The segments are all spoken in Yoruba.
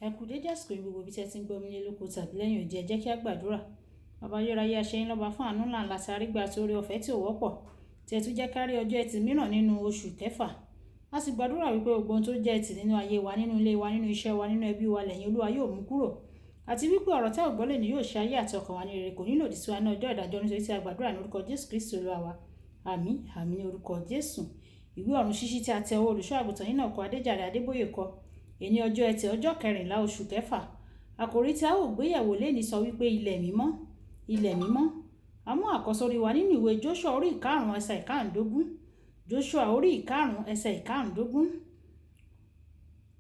Ẹ kú dédé àsìkò yìí gbogbo ibi tí ẹ ti ń gbọ́ mi ní lóko tàbí lẹ́yìn odi, ẹ jẹ́ kí a gbàdúrà. Baba ayérayé, a ṣe yín lọ́ba fún àánú ńlá ńlá tí a rí gbà àti oore ọ̀fẹ́ tí ò wọ́pọ̀ tí ẹ tún jẹ́ ká rí ọjọ́ ẹtì mìíràn nínú oṣù kẹfà. A sì gbàdúrà wípé gbogbo ohun tó jẹ́ ẹtì nínú ayé wa, nínú ilé wa, nínú iṣẹ́ wa, nínú ẹbí wa, lẹ́yìn Olúwa yóò mú kúrò. Àti wípé ọ̀rọ̀ tẹ́ ò gbọ́ lẹ́ni yóò ṣe ayé àti ọkàn wa ní rere, kò ní lòdì sí wa ní ọjọ́ ìdájọ́, nítorí tí a gbàdúrà ní orúkọ Jésù Kristi Olúwa wa. Àmín, àmín ní orúkọ Jésù. Ìwé ọ̀run ṣíṣí tí a tẹ ọwọ́ olùṣọ́ àgùntàn yín náà kọ Adéjàre Adébóyè kọ. Èní ọjọ́ ẹtì ọjọ́ 14 oṣù kẹfà. Àkòrí tí a ó gbé yẹ̀wò lénìí sọ wípé ilẹ̀ mímọ́, ilẹ̀ mímọ́. A mú àkọ́sórí wa nínú ìwé Jóṣúà orí 5 ẹsẹ̀ 15. Jóṣúà orí 5 ẹsẹ̀ 15.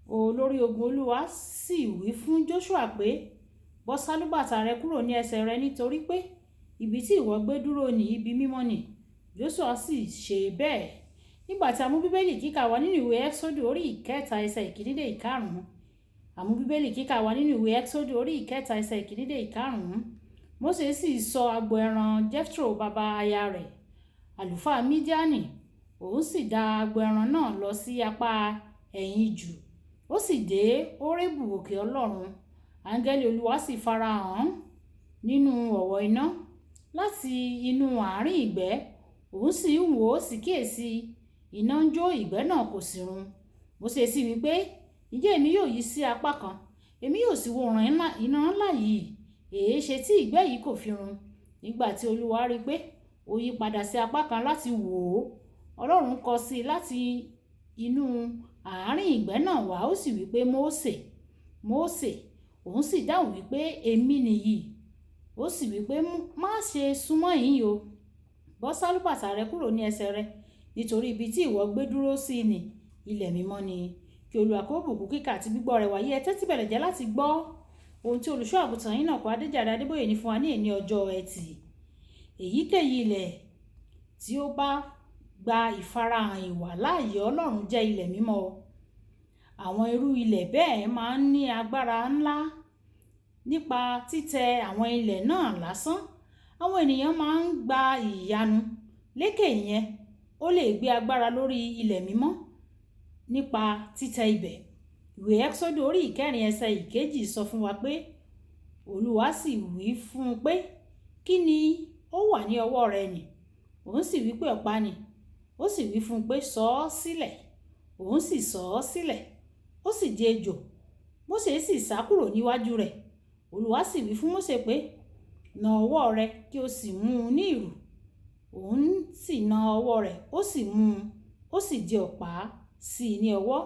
Olórí ogun Olúwa sì wí fún Jóṣúà pé, bọ́ sálúbàtà rẹ kúrò ní ẹsẹ̀ rẹ, nítorí pé ibi tí ìwọ gbé dúró ní ibi mímọ́ ni. Jóṣúà sì ṣe bẹ́ẹ̀. Nígbà tí a mú bíbélì kíkà wa nínú ìwé Ẹ́kísódù orí 3 ẹsẹ̀ 1 dé 5. Àmú bíbélì kíkà wa nínú ìwé Ẹ́kísódù orí 3 ẹsẹ̀ 1 dé 5. Mósè sì sọ agbo ẹran Jethro bàbá aya rẹ̀, àlùfáà Mídíánì. Òun sì dá agbo ẹran náà lọ sí apá ẹ̀yìn jù. Ó sì dé Hórébù òkè Ọlọ́run. Áńgẹ́lì Olúwa sì farahàn nínú ọ̀wọ́ iná láti inú àárín ìgbẹ́. Òun sì ń wò ó, sì kíyèsí iná ń jó, ìgbẹ́ náà kò sì run. Mósè sì wí pé, ǹjẹ́ èmi yóò yí sí apá kan, èmi yóò sì wo ọ̀ràn iná ńlá yìí, èéṣe tí ìgbẹ́ yìí kò fi run? Nígbà tí Olúwa rí pé ó yí padà sí apá kan láti wò ó, Ọlọ́run kọ sí i láti inú àárín ìgbẹ́ náà wá, ó sì wí pé, Mósè, Mósè. Òun sì dáhùn wípé, èmi nìyí. Ó sì wí pé, má ṣe súnmọ́ yìí o, bọ́ sálúbàtà rẹ kúrò ní ẹsẹ̀ rẹ, nítorí ibi tí ìwọ gbé dúró sí ni ilẹ̀ mímọ́ ni. Kí Olúwa kó bùkún kíkà àti gbígbọ́ rẹ̀ wáyé. Ẹ tẹ́tí bẹ̀lẹ̀ jẹ́ láti gbọ́ ohun tí olùṣọ́ àgùntàn yín náà kọ Adéjàre Adébóyè ní fún wa ní èní ọjọ́ ẹtì. Èyíkéyìí ilẹ̀ tí ó bá gba ìfarahàn ìwà láàyè Ọlọ́run jẹ́ ilẹ̀ mímọ́. Àwọn irú ilẹ̀ bẹ́ẹ̀ máa ń ní agbára ńlá. Nípa títẹ àwọn ilẹ̀ náà lásán, àwọn ènìyàn máa ń gba ìyanu. Lékè ìyẹn, ó lè gbé agbára lórí ilẹ̀ mímọ́ nípa títẹ ibẹ̀. Ìwé Ẹ́kísódù orí 4 ẹsẹ̀ 1 sọ fún wa pé, Olúwa sì wí fún un pé, kí ni ó wà ní ọwọ́ rẹ nì? Òun sì wí pé, ọ̀pá ni. Ó sì wí fún un pé, sọ ọ́ sílẹ̀. Òun sì sọ ọ́ sílẹ̀. Ó sì di ejò. Mósè sì sá kúrò níwájú rẹ̀. Olúwa sì wí fún Mósè pé, na ọwọ́ rẹ kí o sì mú un ní ìrù. Òun sì na ọwọ́ rẹ̀, ó sì mú un, ó sì di ọ̀pá sí i ní ọwọ́.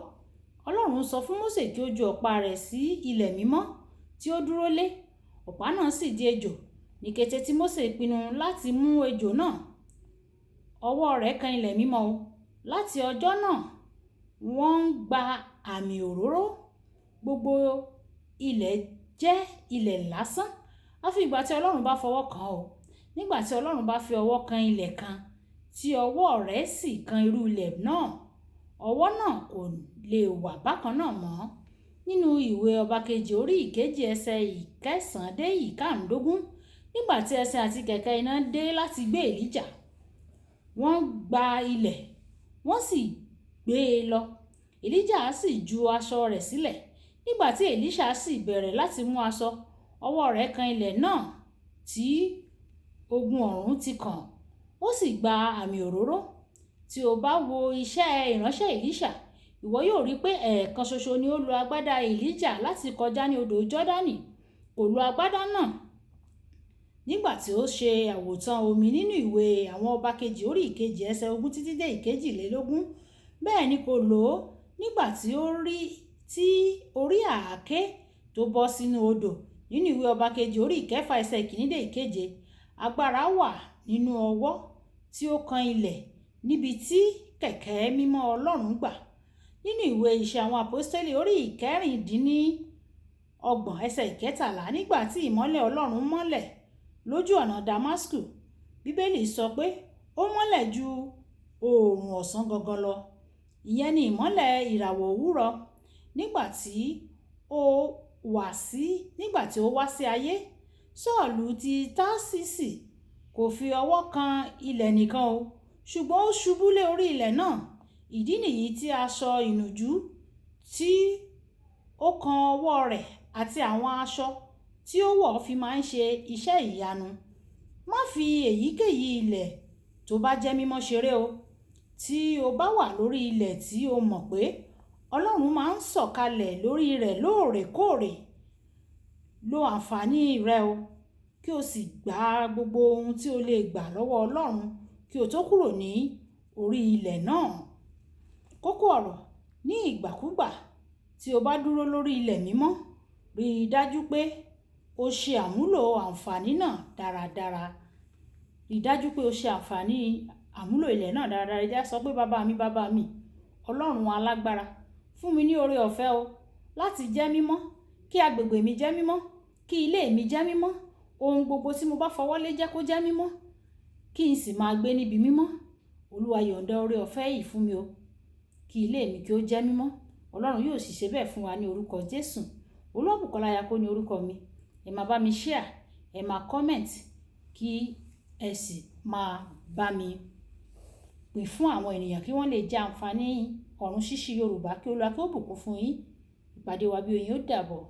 Ọlọ́run sọ fún Mósè kí ó ju ọ̀pá rẹ̀ sí ilẹ̀ mímọ́ tí ó dúró lé. Ọ̀pá náà sì di ejò. Ní kété tí Mósè pinnu láti mú ejò náà, ọwọ́ rẹ̀ kan ilẹ̀ mímọ́. Láti ọjọ́ náà, wọ́n ń gba àmì òróró. Gbogbo ilẹ̀ jẹ́ ilẹ̀ lásán, àfi ìgbà tí Ọlọ́run bá fọwọ́ kàn ó. Nígbà tí Ọlọ́run bá fi ọwọ́ kan ilẹ̀ kan, tí ọwọ́ rẹ̀ sì kan irú ilẹ̀ náà, ọwọ́ náà kò lè wà bákan náà mọ́. Nínú ìwé Ọba kejì orí 2 ẹsẹ̀ 9 dé 15, nígbà tí ẹṣin àti kẹ̀kẹ́ iná dé láti gbé Èlíjà, wọ́n gba ilẹ̀, wọ́n sì gbé e lọ. Èlíjà sì ju aṣọ rẹ̀ sílẹ̀. Nígbà tí Èlíṣà sì bẹ̀rẹ̀ láti mú aṣọ, ọwọ́ rẹ̀ kan ilẹ̀ náà tí ogun ọ̀run ti kàn. Ó sì gba àmì òróró. Tí o bá wo iṣẹ́ ìránṣẹ́ Èlíṣà, ìwọ yóò rí pé ẹ̀ẹ̀kan ṣoṣo ni ó lo agbádá Èlíjà láti kọjá ní odò Jọ́dánì. Kò lo agbádá náà nígbà tí ó ṣe àwòtán omi nínú ìwé àwọn Ọba kejì orí 2 ẹsẹ̀ 20 títí dé 22. Bẹ́ẹ̀ ni kò lò ó nígbà tí orí àáké tó bọ́ sínú odò nínú ìwé Ọba kejì orí 4 ẹsẹ̀ 1 dé 7. Agbára wà nínú ọwọ́ tí ó kan ilẹ̀ níbi tí kẹ̀kẹ́ mímọ́ Ọlọ́run gbà. Nínú ìwé Iṣẹ́ àwọn Àpọ́stélì orí 16 ẹsẹ̀ 13, nígbà tí ìmọ́lẹ̀ Ọlọ́run mọ́lẹ̀ lójú ọ̀nà Damasku, Bíbélì sọ pé ó mọ́lẹ̀ ju oòrùn ọ̀sán gangan lọ. Ìyẹn ni ìmọ́lẹ̀ ìràwọ̀ òwúrọ̀. Nígbà tí ó wá sí ayé, Sọ́ọ̀lù ti Társísì kò fi ọwọ́ kan ilẹ̀ nìkan o, ṣùgbọ́n ó ṣubú lé orí ilẹ̀ náà. Ìdí nìyí tí aṣọ ìnùjú tí ó kan ọwọ́ rẹ̀ àti àwọn aṣọ tí ó wọ̀ fi máa ń ṣe iṣẹ́ ìyanu. Má fi èyíkéyìí ilẹ̀ tó bá jẹ́ mímọ́ ṣeré o. Tí o bá wà lórí ilẹ̀ tí o mọ̀ pé Ọlọ́run máa ń sọ̀kalẹ̀ lórí rẹ̀ lóòrèkóòrè, lo àǹfààní rẹ o, kí o sì gba gbogbo ohun tí o lè gbà lọ́wọ́ Ọlọ́run kí o tó kúrò ní orí ilẹ̀ náà. Kókó ọ̀rọ̀: ní ìgbàkúgbà tí o bá dúró lórí ilẹ̀ mímọ́, rí i dájú pé o ṣe àmúlò àǹfààní náà dáradára. Rí i dájú pé o ṣe àmúlò ilẹ̀ náà dáradára. Ẹ sọ pé bàbá mi, Ọlọ́run alágbára, fún mi ní oore ọ̀fẹ́ o láti jẹ́ mímọ́, kí agbègbè mi jẹ́ mímọ́, kí ilé mi jẹ́ mímọ́, ohun gbogbo tí mo bá fọwọ́ lé jẹ́ kó jẹ́ mímọ́, kí n sì máa gbé níbi mímọ́. Olúwa yọ̀ǹda oore ọ̀fẹ́ yìí fún mi o, kí ilé mi kí ó jẹ́ mímọ́. Ọlọ́run yóò sì ṣe bẹ́ẹ̀ fún wa ní orúkọ Jésù. Olúwabùkọ́lá Ayako ní orúkọ mi. Ẹ máa bá mi share, ẹ máa comment, kí ẹ sì máa bá mi pín fún àwọn ènìyàn kí wọ́n lè jẹ àǹfààní ọ̀run ṣíṣí Yorùbá. Kí Olúwa kí ó bùkún fún yín. Ìpàdé wa bí oyin ó dàbọ̀.